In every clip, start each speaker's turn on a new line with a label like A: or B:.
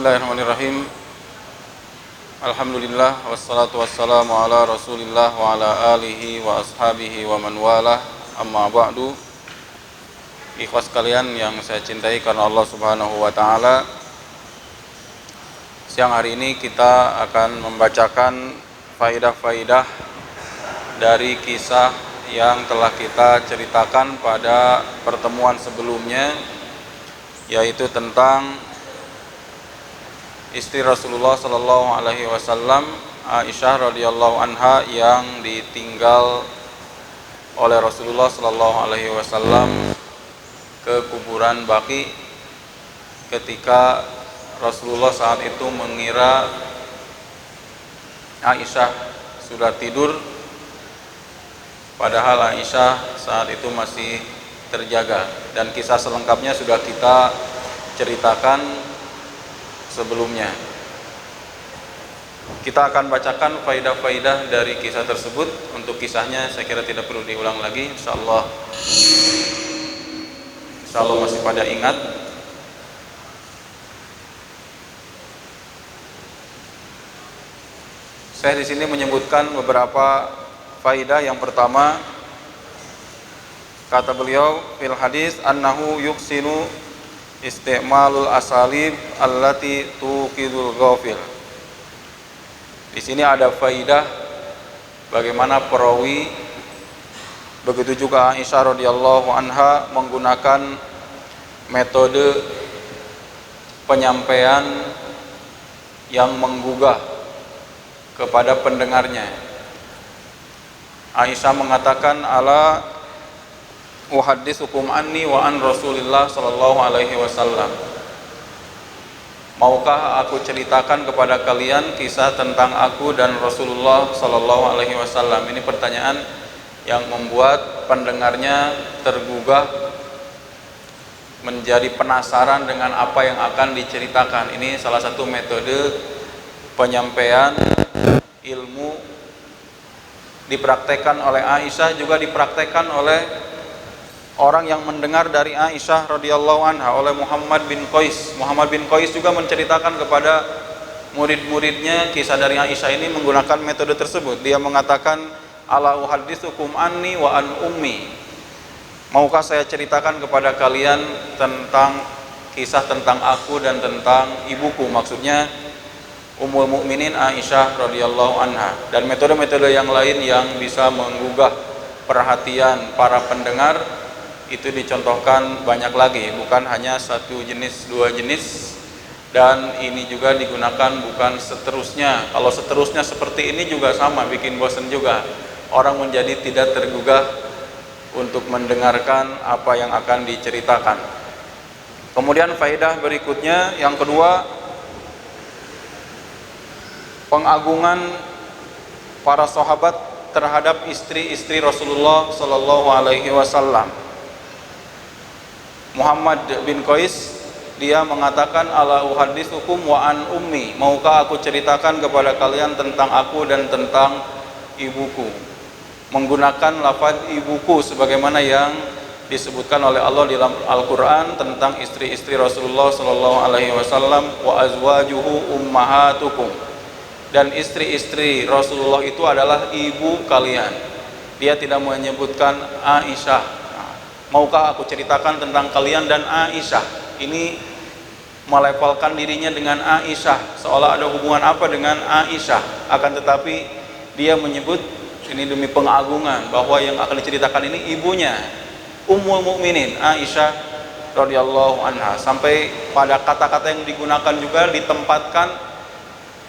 A: Bismillahirrahmanirrahim. Alhamdulillah wassalatu wassalamu ala Rasulillah wa ala alihi wa ashabihi wa man walah. Amma ba'du. Ikhwas sekalian yang saya cintai karena Allah Subhanahu wa taala. Siang hari ini kita akan membacakan faidah-faidah dari kisah yang telah kita ceritakan pada pertemuan sebelumnya, yaitu tentang istri Rasulullah sallallahu alaihi wasallam, Aisyah radhiyallahu anha, yang ditinggal oleh Rasulullah sallallahu alaihi wasallam ke kuburan Baqi ketika Rasulullah saat itu mengira Aisyah sudah tidur, padahal Aisyah saat itu masih terjaga, dan kisah selengkapnya sudah kita ceritakan sebelumnya. Kita akan bacakan faidah-faidah dari kisah tersebut. Untuk kisahnya saya kira tidak perlu diulang lagi, insyaallah masih pada ingat. Saya di sini menyebutkan beberapa faidah. Yang pertama, kata beliau fil hadis annahu yuksinu isti'malul asalib allati tuqidul ghafil. Di sini ada faidah bagaimana perawi, begitu juga Aisyah radhiyallahu anha, menggunakan metode penyampaian yang menggugah kepada pendengarnya. Aisyah mengatakan, ala uhadditsukum anni wa an Rasulillah sallallahu alaihi wasallam. Maukah aku ceritakan kepada kalian kisah tentang aku dan Rasulullah sallallahu alaihi wasallam? Ini pertanyaan yang membuat pendengarnya tergugah, menjadi penasaran dengan apa yang akan diceritakan. Ini salah satu metode penyampaian ilmu, dipraktekkan oleh Aisyah, juga dipraktekkan oleh orang yang mendengar dari Aisyah radhiyallahu anha, oleh Muhammad bin Qais. Muhammad bin Qais juga menceritakan kepada murid-muridnya kisah dari Aisyah ini menggunakan metode tersebut. Dia mengatakan, ala uhadditsukum anni wa an ummi. Maukah saya ceritakan kepada kalian tentang kisah tentang aku dan tentang ibuku, maksudnya Ummul Mukminin Aisyah radhiyallahu anha. Dan metode-metode yang lain yang bisa menggugah perhatian para pendengar itu dicontohkan banyak lagi, bukan hanya satu jenis, dua jenis, dan ini juga digunakan bukan seterusnya. Kalau seterusnya seperti ini juga sama, bikin bosan juga, orang menjadi tidak tergugah untuk mendengarkan apa yang akan diceritakan. Kemudian faedah berikutnya, yang kedua, pengagungan para sahabat terhadap istri-istri Rasulullah sallallahu alaihi wasallam. Muhammad bin Qais, dia mengatakan, ala uhadditsukum wa an ummi. Maukah aku ceritakan kepada kalian tentang aku dan tentang ibuku, menggunakan lafaz ibuku sebagaimana yang disebutkan oleh Allah di dalam Al-Qur'an tentang istri-istri Rasulullah sallallahu alaihi wasallam, wa azwajuhu ummahatukum. Dan istri-istri Rasulullah itu adalah ibu kalian. Dia tidak menyebutkan Aisyah. Maukah aku ceritakan tentang kalian dan Aisyah? Ini melevelkan dirinya dengan Aisyah, seolah ada hubungan apa dengan Aisyah. Akan tetapi dia menyebut ini demi pengagungan bahwa yang akan diceritakan ini ibunya, Ummul Mukminin Aisyah radhiyallahu anha. Sampai pada kata-kata yang digunakan juga ditempatkan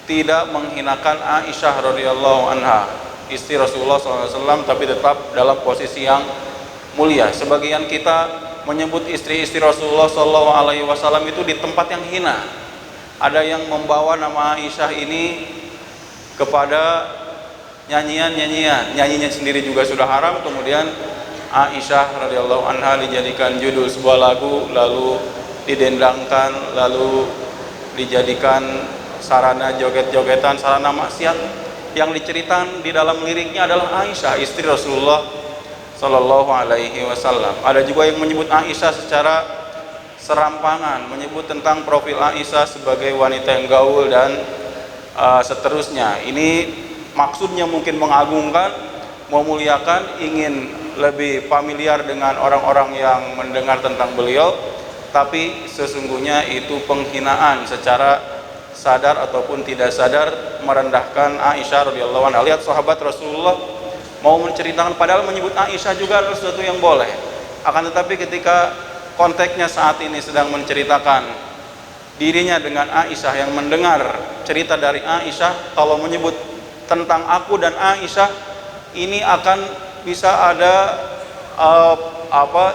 A: tidak menghinakan Aisyah radhiyallahu anha, istri Rasulullah SAW, tapi tetap dalam posisi yang mulia. Sebagian kita menyebut istri-istri Rasulullah SAW itu di tempat yang hina. Ada yang membawa nama Aisyah ini kepada nyanyinya sendiri juga sudah haram. Kemudian Aisyah radhiyallahu anha dijadikan judul sebuah lagu, lalu didendangkan, lalu dijadikan sarana joget-jogetan, sarana maksiat. Yang diceritakan di dalam liriknya adalah Aisyah, istri Rasulullah sallallahu alaihi wasallam. Ada juga yang menyebut Aisyah secara serampangan, menyebut tentang profil Aisyah sebagai wanita yang gaul dan seterusnya. Ini maksudnya mungkin mengagungkan, memuliakan, ingin lebih familiar dengan orang-orang yang mendengar tentang beliau, tapi sesungguhnya itu penghinaan secara sadar ataupun tidak sadar, merendahkan Aisyah radhiyallahu anha. Lihat sahabat Rasulullah mau menceritakan, padahal menyebut Aisyah juga adalah sesuatu yang boleh. Akan tetapi ketika konteksnya saat ini sedang menceritakan dirinya dengan Aisyah, yang mendengar cerita dari Aisyah, kalau menyebut tentang aku dan Aisyah, ini akan bisa ada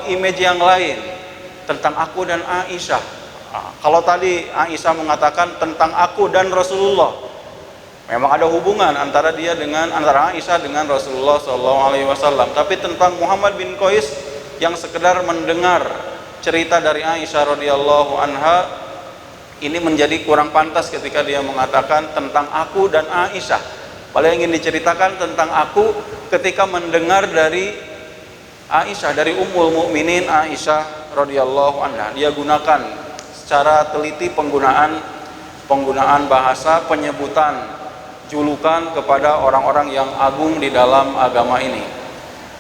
A: image yang lain tentang aku dan Aisyah. Kalau tadi Aisyah mengatakan tentang aku dan Rasulullah, memang ada hubungan antara Aisyah dengan Rasulullah SAW. Tapi tentang Muhammad bin Qais yang sekedar mendengar cerita dari Aisyah radhiyallahu anha, ini menjadi kurang pantas ketika dia mengatakan tentang aku dan Aisyah. Paling ingin diceritakan tentang aku ketika mendengar dari Aisyah, dari Ummul Mukminin Aisyah radhiyallahu anha. Dia gunakan secara teliti penggunaan bahasa, penyebutan julukan kepada orang-orang yang agung di dalam agama ini.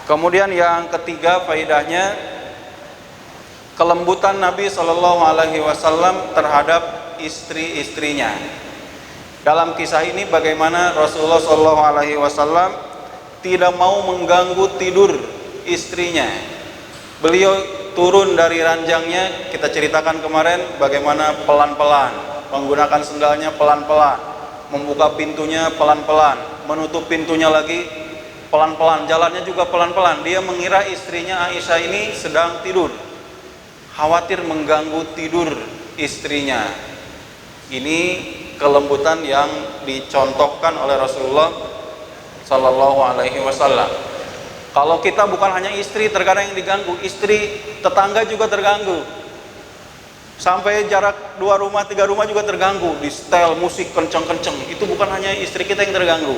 A: Kemudian yang ketiga faedahnya, kelembutan Nabi Shallallahu Alaihi Wasallam terhadap istri-istrinya. Dalam kisah ini bagaimana Rasulullah Shallallahu Alaihi Wasallam tidak mau mengganggu tidur istrinya. Beliau turun dari ranjangnya, kita ceritakan kemarin bagaimana pelan-pelan, menggunakan sendalnya pelan-pelan, membuka pintunya pelan-pelan, menutup pintunya lagi pelan-pelan, jalannya juga pelan-pelan. Dia mengira istrinya Aisyah ini sedang tidur, khawatir mengganggu tidur istrinya. Ini kelembutan yang dicontohkan oleh Rasulullah Sallallahu Alaihi Wasallam. Kalau kita bukan hanya istri terkadang yang diganggu, istri tetangga juga terganggu. Sampai jarak 2 rumah, 3 rumah juga terganggu. Di setel musik kenceng-kenceng, itu bukan hanya istri kita yang terganggu,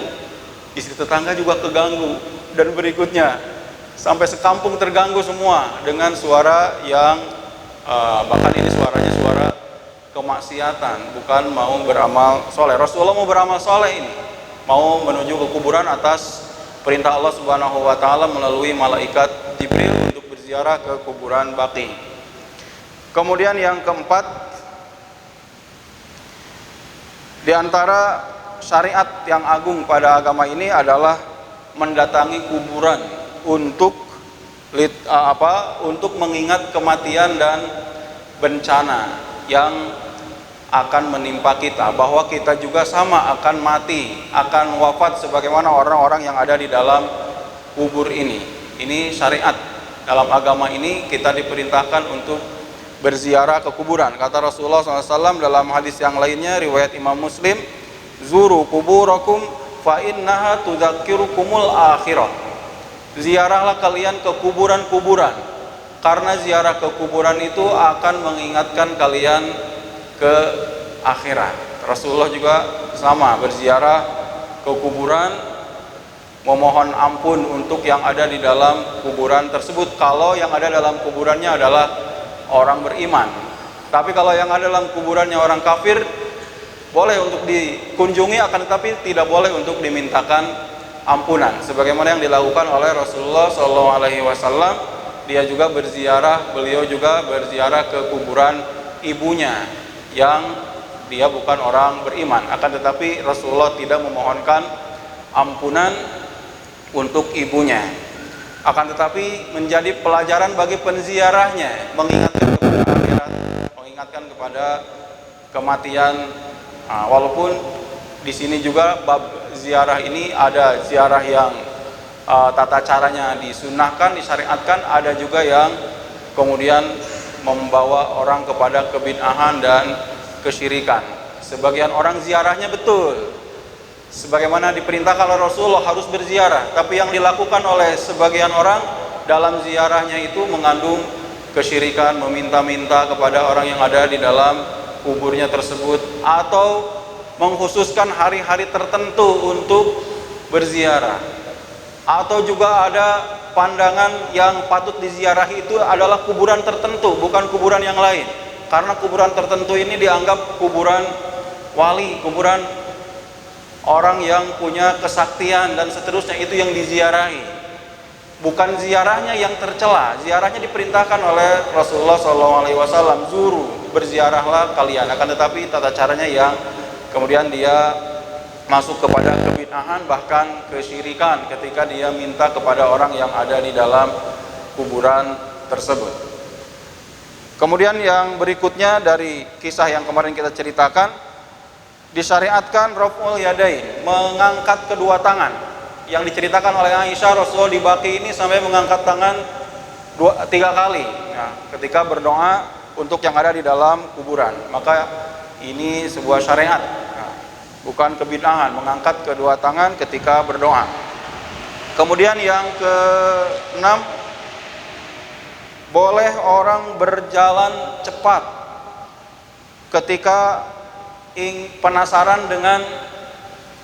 A: istri tetangga juga keganggu. Dan berikutnya, sampai sekampung terganggu semua dengan suara yang bahkan ini suaranya suara kemaksiatan, bukan mau beramal soleh. Rasulullah mau beramal soleh ini, mau menuju ke kuburan atas perintah Allah Subhanahu wa taala melalui malaikat Jibril untuk berziarah ke kuburan Baqi. Kemudian yang keempat, di antara syariat yang agung pada agama ini adalah mendatangi kuburan untuk mengingat kematian dan bencana yang akan menimpa kita, bahwa kita juga sama akan mati, akan wafat sebagaimana orang-orang yang ada di dalam kubur ini. Ini syariat dalam agama ini, kita diperintahkan untuk berziarah ke kuburan. Kata Rasulullah SAW dalam hadis yang lainnya riwayat Imam Muslim, zuru kuburakum fa innaha tudzakirukumul akhirah. Ziarahlah kalian ke kuburan-kuburan, karena ziarah ke kuburan itu akan mengingatkan kalian ke akhirat. Rasulullah juga sama, berziarah ke kuburan, memohon ampun untuk yang ada di dalam kuburan tersebut kalau yang ada dalam kuburannya adalah orang beriman. Tapi kalau yang ada dalam kuburannya orang kafir, boleh untuk dikunjungi, akan tetapi tidak boleh untuk dimintakan ampunan, sebagaimana yang dilakukan oleh Rasulullah SAW. Dia juga berziarah, beliau juga berziarah ke kuburan ibunya yang dia bukan orang beriman, akan tetapi Rasulullah tidak memohonkan ampunan untuk ibunya. Akan tetapi menjadi pelajaran bagi penziarahnya, mengingatkan kepada akhirat, mengingatkan kepada kematian. Walaupun di sini juga bab ziarah ini ada ziarah yang tata caranya disunnahkan, disyariatkan, ada juga yang kemudian membawa orang kepada kebid'ahan dan kesyirikan. Sebagian orang ziarahnya betul, sebagaimana diperintahkan oleh Rasulullah harus berziarah, tapi yang dilakukan oleh sebagian orang dalam ziarahnya itu mengandung kesyirikan, meminta-minta kepada orang yang ada di dalam kuburnya tersebut, atau mengkhususkan hari-hari tertentu untuk berziarah, Atau juga ada pandangan yang patut diziarahi itu adalah kuburan tertentu, bukan kuburan yang lain. Karena kuburan tertentu ini dianggap kuburan wali, kuburan orang yang punya kesaktian dan seterusnya, itu yang diziarahi. Bukan ziarahnya yang tercela. Ziarahnya diperintahkan oleh Rasulullah SAW, zuru, berziarahlah kalian. Akan tetapi tata caranya yang kemudian dia masuk kepada kebid'ahan, bahkan kesyirikan ketika dia minta kepada orang yang ada di dalam kuburan tersebut. Kemudian yang berikutnya dari kisah yang kemarin kita ceritakan, disyariatkan raf'ul yadain, mengangkat kedua tangan. Yang diceritakan oleh Aisyah, Rasulullah di Baqi ini sampai mengangkat tangan 3 kali. Nah, ketika berdoa untuk yang ada di dalam kuburan. Maka ini sebuah syariat, bukan kebid'ahan, mengangkat kedua tangan ketika berdoa. Kemudian yang ke-6, boleh orang berjalan cepat ketika penasaran dengan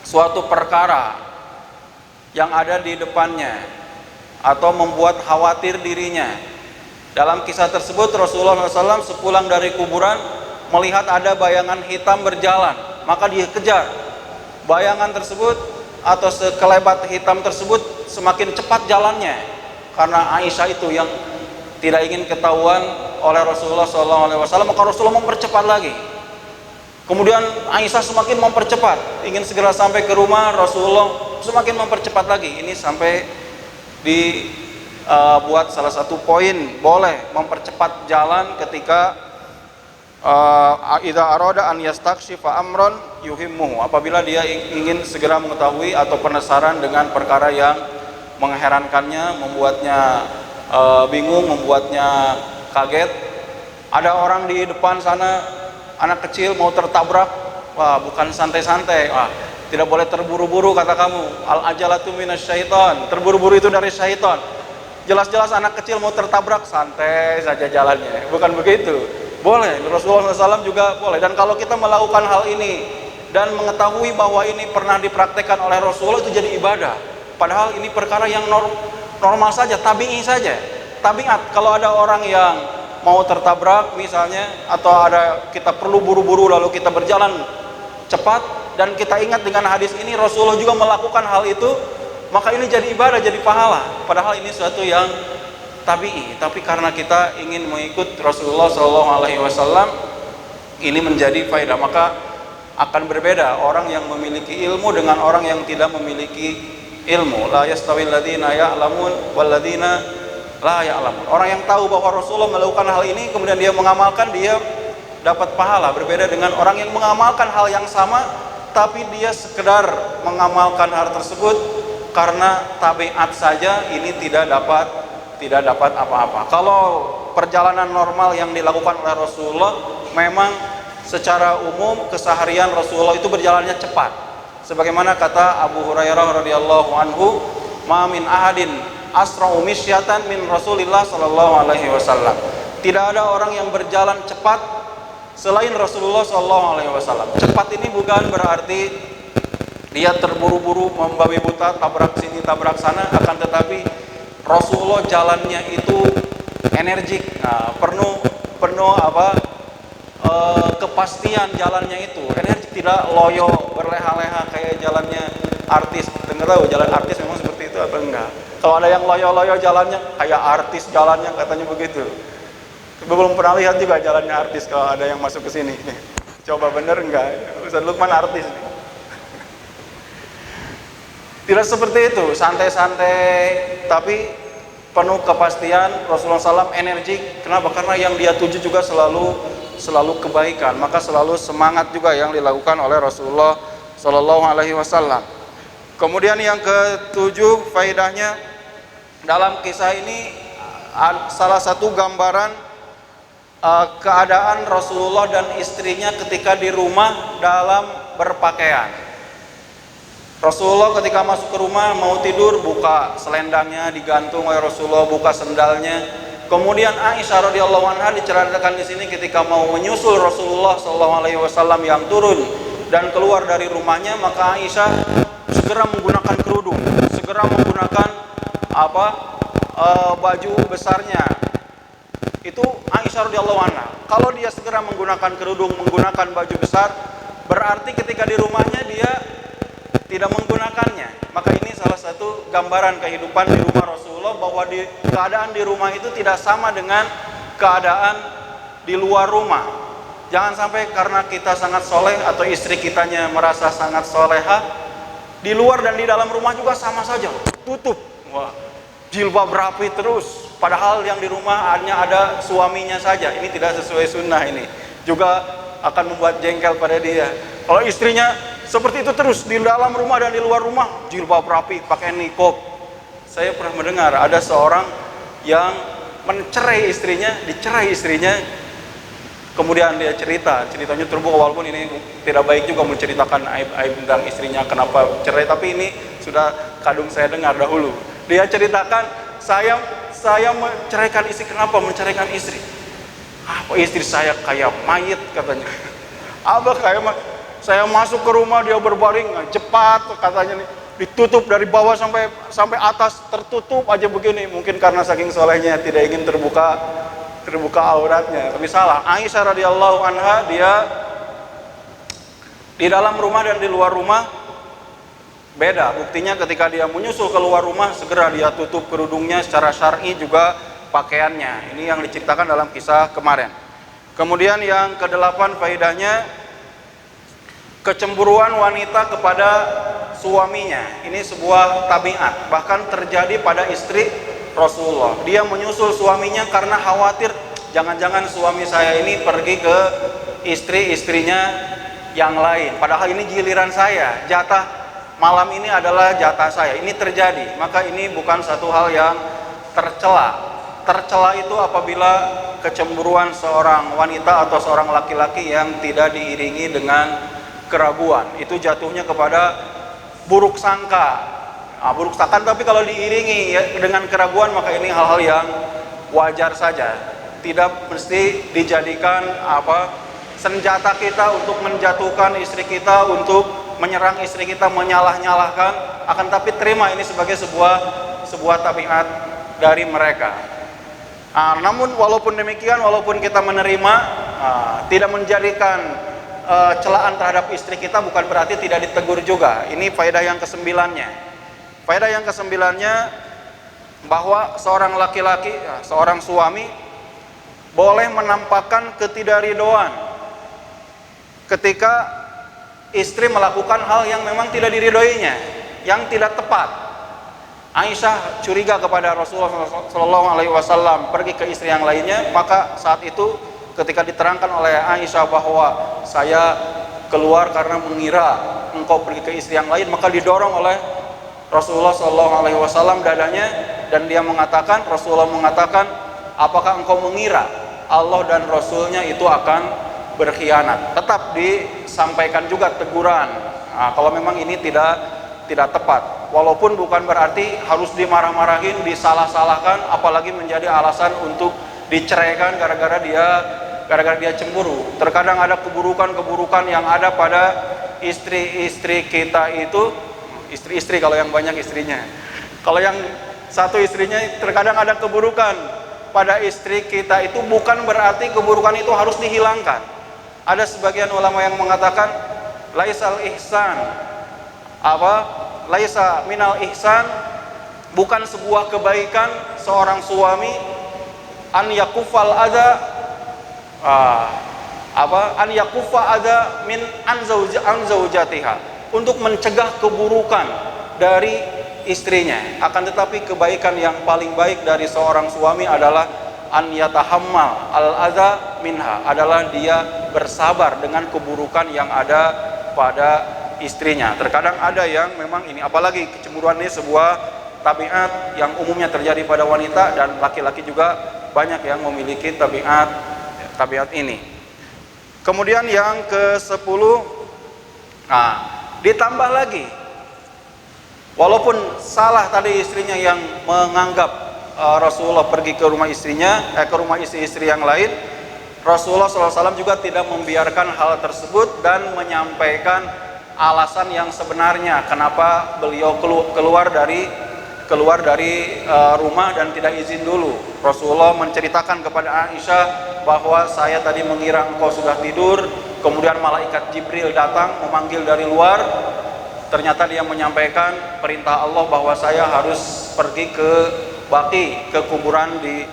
A: suatu perkara yang ada di depannya atau membuat khawatir dirinya. Dalam kisah tersebut Rasulullah SAW sepulang dari kuburan melihat ada bayangan hitam berjalan, maka dia kejar bayangan tersebut atau sekelebat hitam tersebut semakin cepat jalannya, karena Aisyah itu yang tidak ingin ketahuan oleh Rasulullah SAW, maka Rasulullah mempercepat lagi. Kemudian Aisyah semakin mempercepat, ingin segera sampai ke rumah. Rasulullah semakin mempercepat lagi. Ini sampai dibuat salah satu poin, boleh mempercepat jalan ketika idza arada an yastakshifa amron yuhimmuhu, apabila dia ingin segera mengetahui atau penasaran dengan perkara yang mengherankannya, membuatnya bingung, membuatnya kaget. Ada orang di depan sana, anak kecil mau tertabrak, wah bukan santai-santai, wah tidak boleh terburu-buru kata kamu, al-ajalatu minasyaiton, terburu-buru itu dari syaitan. Jelas-jelas anak kecil mau tertabrak, santai saja jalannya, bukan begitu. Boleh, Rasulullah SAW juga boleh. Dan kalau kita melakukan hal ini dan mengetahui bahwa ini pernah dipraktekkan oleh Rasulullah, itu jadi ibadah. Padahal ini perkara yang normal saja, tabi'i saja, tabiat. Kalau ada orang yang mau tertabrak misalnya, atau ada kita perlu buru-buru lalu kita berjalan cepat, dan kita ingat dengan hadis ini Rasulullah juga melakukan hal itu, maka ini jadi ibadah, jadi pahala. Padahal ini suatu yang tabi'i, tapi karena kita ingin mengikut Rasulullah SAW, ini menjadi faedah. Maka akan berbeda orang yang memiliki ilmu dengan orang yang tidak memiliki ilmu. La yastawil ladzina ya'lamun wal ladzina la ya'lamun. Orang yang tahu bahwa Rasulullah melakukan hal ini kemudian dia mengamalkan, dia dapat pahala. Berbeda dengan orang yang mengamalkan hal yang sama tapi dia sekedar mengamalkan hal tersebut karena tabiat saja, ini tidak dapat apa-apa. Kalau perjalanan normal yang dilakukan oleh Rasulullah, memang secara umum keseharian Rasulullah itu berjalannya cepat. Sebagaimana kata Abu Hurairah radhiyallahu anhu, "Ma min ahadin asra'u misyatan min Rasulillah sallallahu alaihi wasallam." Tidak ada orang yang berjalan cepat selain Rasulullah sallallahu alaihi wasallam. Cepat ini bukan berarti dia terburu-buru membabi buta, tabrak sini tabrak sana, akan tetapi Rasulullah jalannya itu energik, penuh kepastian jalannya itu, energik, tidak loyo, berleha-leha kayak jalannya artis. Dengar tahu jalan artis memang seperti itu atau enggak? Kalau ada yang loyo-loyo jalannya kayak artis jalannya, katanya begitu. Belum pernah lihat juga jalannya artis kalau ada yang masuk ke sini. Coba bener enggak? Ustaz Lukman artis nih. Tidak seperti itu, santai-santai, tapi penuh kepastian. Rasulullah SAW energik. Kenapa? Karena yang dia tuju juga selalu kebaikan, maka selalu semangat juga yang dilakukan oleh Rasulullah SAW. Kemudian yang ke-7 faedahnya, dalam kisah ini salah satu gambaran keadaan Rasulullah dan istrinya ketika di rumah dalam berpakaian. Rasulullah ketika masuk ke rumah mau tidur, buka selendangnya digantung oleh Rasulullah, buka sendalnya. Kemudian Aisyah radhiyallahu anha diceritakan di sini ketika mau menyusul Rasulullah SAW yang turun dan keluar dari rumahnya, maka Aisyah segera menggunakan kerudung, segera menggunakan baju besarnya. Itu Aisyah radhiyallahu anha. Kalau dia segera menggunakan kerudung, menggunakan baju besar, berarti ketika di rumahnya dia tidak menggunakannya. Maka ini salah satu gambaran kehidupan di rumah Rasulullah, bahwa keadaan di rumah itu tidak sama dengan keadaan di luar rumah. Jangan sampai karena kita sangat soleh atau istri kitanya merasa sangat soleha, di luar dan di dalam rumah juga sama saja, tutup, wah, jilbab rapi terus, padahal yang di rumah hanya ada suaminya saja. Ini tidak sesuai sunnah, ini juga akan membuat jengkel pada dia. Kalau istrinya seperti itu terus, di dalam rumah dan di luar rumah jilbab rapi, pakai niqab. Saya pernah mendengar ada seorang yang dicerai istrinya, kemudian dia ceritanya terbuka, walaupun ini tidak baik juga menceritakan aib-aib tentang istrinya kenapa cerai, tapi ini sudah kadung saya dengar dahulu. Dia ceritakan, saya menceraikan istri. Kenapa menceraikan istri? Apa istri saya kayak mayit katanya. Saya masuk ke rumah dia berbaring cepat katanya nih, ditutup dari bawah sampai atas, tertutup aja begini. Mungkin karena saking solehnya tidak ingin terbuka auratnya, tapi salah. Aisyah radhiyallahu anha, dia di dalam rumah dan di luar rumah beda. Buktinya ketika dia menyusul keluar rumah, segera dia tutup kerudungnya, secara syar'i juga pakaiannya. Ini yang diceritakan dalam kisah kemarin. Kemudian yang ke-8 faedahnya, kecemburuan wanita kepada suaminya. Ini sebuah tabiat, bahkan terjadi pada istri Rasulullah. Dia menyusul suaminya karena khawatir jangan-jangan suami saya ini pergi ke istri-istrinya yang lain, padahal ini giliran saya, jatah malam ini adalah jatah saya. Ini terjadi, maka ini bukan satu hal yang tercela. Tercela itu apabila kecemburuan seorang wanita atau seorang laki-laki yang tidak diiringi dengan keraguan, itu jatuhnya kepada buruk sangka. Buruk sangka, tapi kalau diiringi dengan keraguan, maka ini hal-hal yang wajar saja. Tidak mesti dijadikan senjata kita untuk menjatuhkan istri kita, untuk menyerang istri kita, menyalah-nyalahkan. Akan tapi terima ini sebagai sebuah tabiat dari mereka. Namun walaupun demikian, walaupun kita menerima, tidak menjadikan celaan terhadap istri kita, bukan berarti tidak ditegur juga. Ini faedah yang ke-9-nya. Faedah yang ke-9-nya, bahwa seorang laki-laki, seorang suami boleh menampakkan ketidakridhoan ketika istri melakukan hal yang memang tidak diridhoinya, yang tidak tepat. Aisyah curiga kepada Rasulullah SAW pergi ke istri yang lainnya, maka saat itu ketika diterangkan oleh Aisyah bahwa saya keluar karena mengira engkau pergi ke istri yang lain, maka didorong oleh Rasulullah SAW dadanya, dan Rasulullah mengatakan, apakah engkau mengira Allah dan Rasulnya itu akan berkhianat? Tetap disampaikan juga teguran, kalau memang ini tidak tepat. Walaupun bukan berarti harus dimarah-marahin, disalah-salahkan, apalagi menjadi alasan untuk diceraikan gara-gara dia cemburu. Terkadang ada keburukan-keburukan yang ada pada istri-istri kita itu, istri-istri kalau yang banyak istrinya. Kalau yang satu istrinya, terkadang ada keburukan pada istri kita itu, bukan berarti keburukan itu harus dihilangkan. Ada sebagian ulama yang mengatakan laisal ihsan, laisa minal ihsan, bukan sebuah kebaikan seorang suami an yakufal adza an yakufa adza min an zaujatiha, untuk mencegah keburukan dari istrinya. Akan tetapi kebaikan yang paling baik dari seorang suami adalah an yatahammal al adza minha, adalah dia bersabar dengan keburukan yang ada pada istrinya. Terkadang ada yang memang ini, apalagi kecemburuan ini sebuah tabiat yang umumnya terjadi pada wanita, dan laki-laki juga banyak yang memiliki tabiat ini. Kemudian yang ke-10, ditambah lagi, walaupun salah tadi istrinya yang menganggap Rasulullah pergi ke rumah istrinya, ke rumah istri-istri yang lain, Rasulullah SAW juga tidak membiarkan hal tersebut dan menyampaikan alasan yang sebenarnya kenapa beliau keluar dari keluar dari rumah dan tidak izin dulu. Rasulullah menceritakan kepada Aisyah bahwa saya tadi mengira engkau sudah tidur, kemudian malaikat Jibril datang memanggil dari luar. Ternyata dia menyampaikan perintah Allah bahwa saya harus pergi ke Baqi, ke kuburan di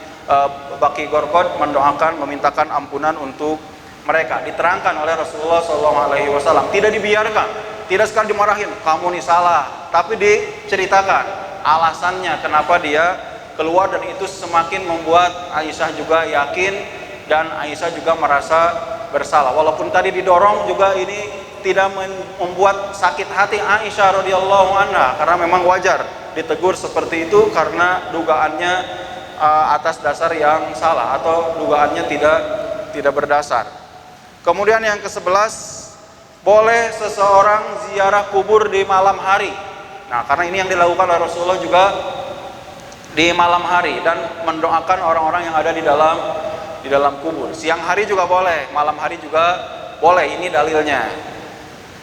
A: Baqi Gharqad, mendoakan, memintakan ampunan untuk mereka. Diterangkan oleh Rasulullah SAW, tidak dibiarkan, tidak sekali dimarahin, kamu nih salah, tapi diceritakan alasannya kenapa dia keluar, dan itu semakin membuat Aisyah juga yakin dan Aisyah juga merasa bersalah. Walaupun tadi didorong juga, ini tidak membuat sakit hati Aisyah radhiyallahu anha, karena memang wajar ditegur seperti itu karena dugaannya atas dasar yang salah atau dugaannya tidak berdasar. Kemudian yang ke-11, boleh seseorang ziarah kubur di malam hari. Nah, karena ini yang dilakukan oleh Rasulullah juga di malam hari, dan mendoakan orang-orang yang ada di dalam kubur. Siang hari juga boleh, malam hari juga boleh, ini dalilnya.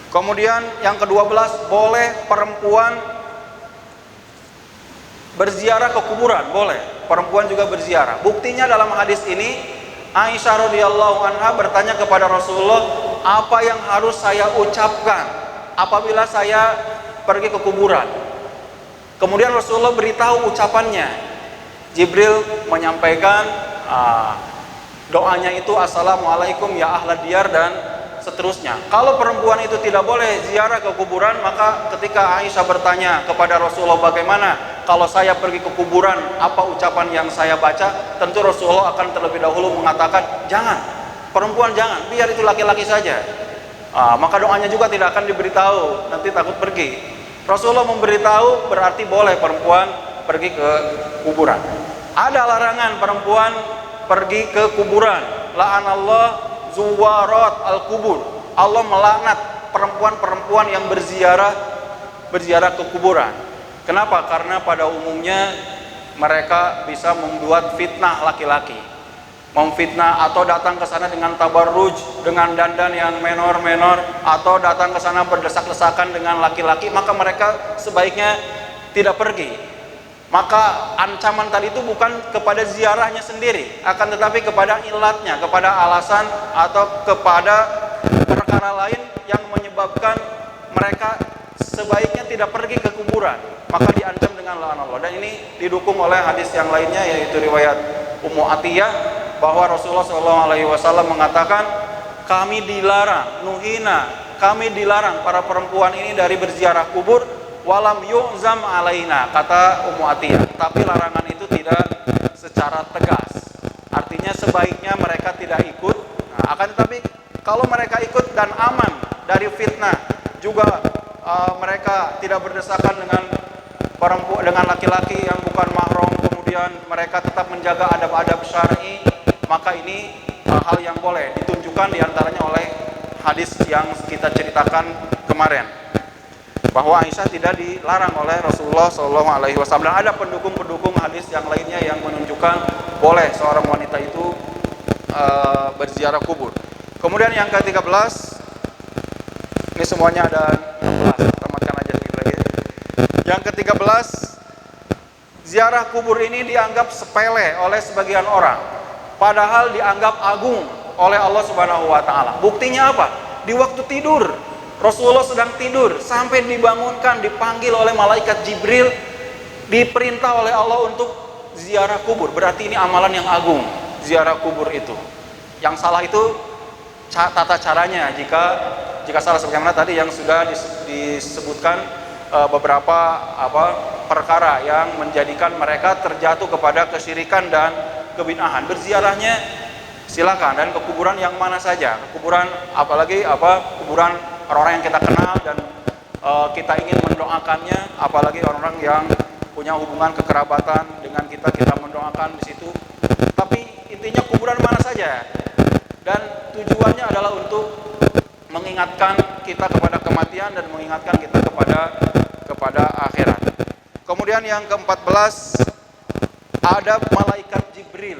A: Kemudian yang ke-12, boleh perempuan berziarah ke kuburan, boleh. Perempuan juga berziarah. Buktinya dalam hadis ini, Aisyah radhiyallahu anha bertanya kepada Rasulullah, apa yang harus saya ucapkan apabila saya pergi ke kuburan? Kemudian Rasulullah beritahu ucapannya. Jibril menyampaikan doanya itu, assalamualaikum ya ahlad diyar, dan seterusnya. Kalau perempuan itu tidak boleh ziarah ke kuburan, maka ketika Aisyah bertanya kepada Rasulullah, bagaimana kalau saya pergi ke kuburan, apa ucapan yang saya baca? Tentu Rasulullah akan terlebih dahulu mengatakan, jangan, perempuan jangan, biar itu laki-laki saja. Maka doanya juga tidak akan diberitahu, nanti takut pergi. Rasulullah memberitahu, berarti boleh perempuan pergi ke kuburan. Ada larangan perempuan pergi ke kuburan. La'anallah zuwarat al-kubur. Allah melaknat perempuan-perempuan yang berziarah ke kuburan. Kenapa? Karena pada umumnya mereka bisa membuat fitnah laki-laki, memfitnah, atau datang ke sana dengan tabarruj, dengan dandan yang menor-menor, atau datang ke sana berdesak-desakan dengan laki-laki, maka mereka sebaiknya tidak pergi. Maka ancaman tadi itu bukan kepada ziarahnya sendiri, akan tetapi kepada ilatnya, kepada alasan atau kepada perkara lain yang menyebabkan mereka sebaiknya tidak pergi ke kuburan, maka diancam dengan laknat Allah. Dan ini didukung oleh hadis yang lainnya, yaitu riwayat Ummu Atiyah, bahwa Rasulullah SAW mengatakan, kami dilarang, kami dilarang para perempuan ini dari berziarah kubur, walam yu'zam alaina, kata Ummu Atiyah, tapi larangan itu tidak secara tegas. Artinya sebaiknya mereka tidak ikut. Akan tetapi kalau mereka ikut dan aman dari fitnah, juga mereka tidak berdesakan dengan laki-laki yang bukan mahram, kemudian mereka tetap menjaga adab-adab syar'i, maka ini hal yang boleh ditunjukkan diantaranya oleh hadis yang kita ceritakan kemarin, bahwa Aisyah tidak dilarang oleh Rasulullah SAW. Dan ada pendukung-pendukung hadis yang lainnya yang menunjukkan boleh seorang wanita itu berziarah kubur. Kemudian yang ke-13, ini semuanya ada 16, tamatkan aja sedikit lagi. Yang ke-13, ziarah kubur ini dianggap sepele oleh sebagian orang, padahal dianggap agung oleh Allah Subhanahu wa taala. Buktinya apa? Di waktu tidur, Rasulullah sedang tidur, sampai dibangunkan, dipanggil oleh malaikat Jibril, diperintah oleh Allah untuk ziarah kubur. Berarti ini amalan yang agung, ziarah kubur itu. Yang salah itu tata caranya, jika salah sebagaimana tadi yang sudah disebutkan beberapa perkara yang menjadikan mereka terjatuh kepada kesyirikan dan kebid'ahan. Berziarahnya silakan, dan ke kuburan yang mana saja, kuburan apalagi kuburan orang-orang yang kita kenal dan kita ingin mendoakannya, apalagi orang-orang yang punya hubungan kekerabatan dengan kita mendoakan di situ. Tapi intinya kuburan mana saja, dan tujuannya adalah untuk mengingatkan kita kepada kematian dan mengingatkan kita kepada akhirat. Kemudian yang ke-14, ada malaikat Jibril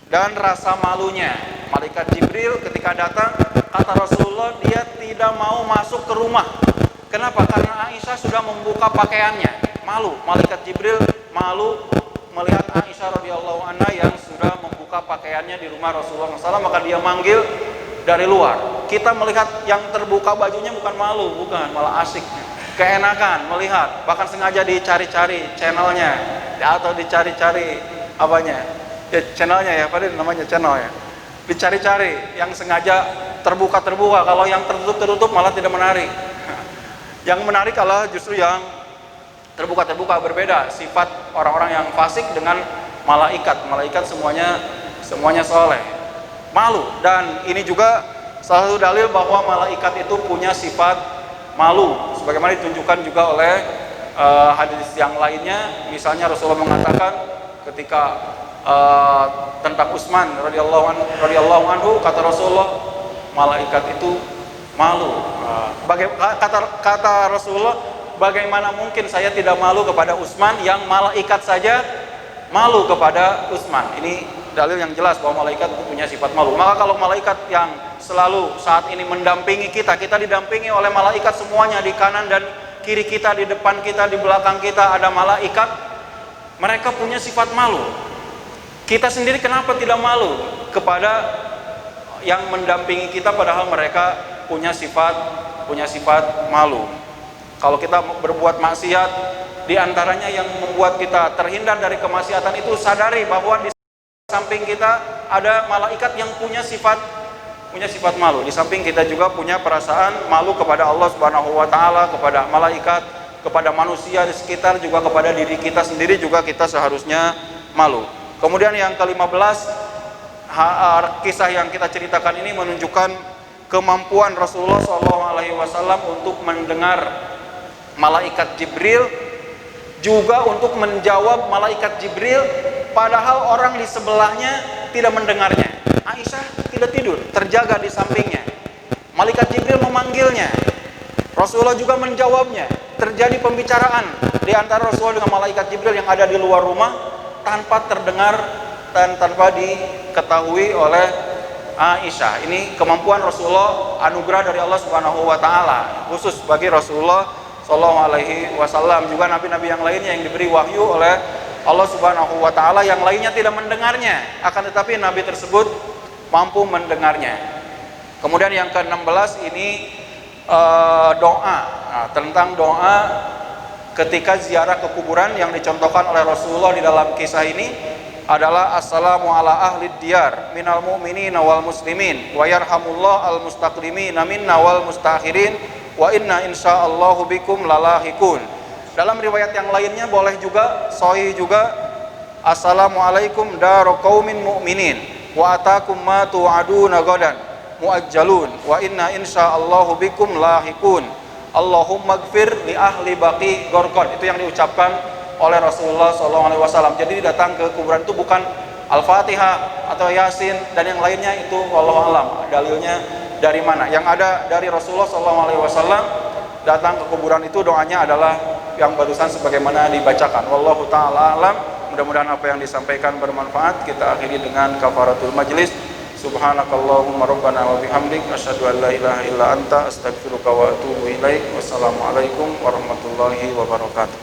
A: dan rasa malunya. Malaikat Jibril ketika datang, kata Rasulullah, dia tidak mau masuk ke rumah. Kenapa? Karena Aisyah sudah membuka pakaiannya. malu. Malaikat Jibril malu melihat Aisyah radhiyallahu anha yang sudah membuka pakaiannya di rumah Rasulullah SAW, maka dia manggil dari luar. Kita melihat yang terbuka bajunya bukan malu, bukan, malah asik, keenakan melihat, bahkan sengaja dicari-cari channelnya atau dicari-cari apanya ya, channelnya ya, apa namanya channel ya, dicari-cari yang sengaja terbuka-terbuka. Kalau yang tertutup-tertutup malah tidak menarik. Yang menarik adalah justru yang terbuka-terbuka. Berbeda sifat orang-orang yang fasik dengan malaikat. Malaikat semuanya soleh. Malu. Dan ini juga salah satu dalil bahwa malaikat itu punya sifat malu, sebagaimana ditunjukkan juga oleh hadis yang lainnya. Misalnya Rasulullah mengatakan ketika tentang Utsman radhiyallahu anhu, kata Rasulullah, malaikat itu malu. Kata Rasulullah, bagaimana mungkin saya tidak malu kepada Utsman yang malaikat saja malu kepada Utsman. Ini dalil yang jelas bahwa malaikat itu punya sifat malu. Maka kalau malaikat yang selalu saat ini mendampingi kita didampingi oleh malaikat semuanya, di kanan dan kiri kita, di depan kita, di belakang kita ada malaikat, mereka punya sifat malu. Kita sendiri kenapa tidak malu kepada yang mendampingi kita, padahal mereka punya sifat malu. Kalau kita berbuat maksiat, di antaranya yang membuat kita terhindar dari kemaksiatan itu sadari bahwa di samping kita ada malaikat yang punya sifat malu. Di samping kita juga punya perasaan malu kepada Allah Subhanahu wa taala, kepada malaikat, kepada manusia di sekitar, juga kepada diri kita sendiri juga kita seharusnya malu. Kemudian yang ke-15, kisah yang kita ceritakan ini menunjukkan kemampuan Rasulullah SAW untuk mendengar malaikat Jibril, juga untuk menjawab malaikat Jibril padahal orang di sebelahnya tidak mendengarnya. Aisyah tidak tidur, terjaga di sampingnya. Malaikat Jibril memanggilnya, Rasulullah juga menjawabnya. Terjadi pembicaraan di antara Rasulullah dengan malaikat Jibril yang ada di luar rumah tanpa terdengar dan tanpa diketahui oleh Aisyah. Ini kemampuan Rasulullah, anugerah dari Allah Subhanahu wa taala khusus bagi Rasulullah sallallahu alaihi wasallam. Juga nabi-nabi yang lainnya yang diberi wahyu oleh Allah Subhanahu wa taala, yang lainnya tidak mendengarnya, akan tetapi nabi tersebut mampu mendengarnya. Kemudian yang ke-16 ini doa. Nah, tentang doa ketika ziarah ke kuburan yang dicontohkan oleh Rasulullah di dalam kisah ini adalah assalamu ala ahli diyar minal mu'minina wal muslimin wa yarhamullah al mustaqdimina minna wal mustakhirin wa inna insyaallahu bikum lalahikun. Dalam riwayat yang lainnya boleh juga, sahih juga, assalamualaikum daru qaumin mu'minin wa atakum ma tu'aduna gadan muajjalun wa inna insyaallahu bikum lahikun Allahumma gfir li ahli baqi gorqad. Itu yang diucapkan oleh Rasulullah SAW. Jadi datang ke kuburan itu bukan Al-Fatihah atau Yasin dan yang lainnya, itu wallahu alam dalilnya dari mana. Yang ada dari Rasulullah SAW, datang ke kuburan itu doanya adalah yang barusan sebagaimana dibacakan. Wallahu ta'ala alam. Mudah-mudahan apa yang disampaikan bermanfaat. Kita akhiri dengan kafaratul majlis. Subhanakallahumma rabbana wa bihamdik asyhadu an la ilaha illa anta astaghfiruka wa atubu ilaik. Wassalamualaikum warahmatullahi wabarakatuh.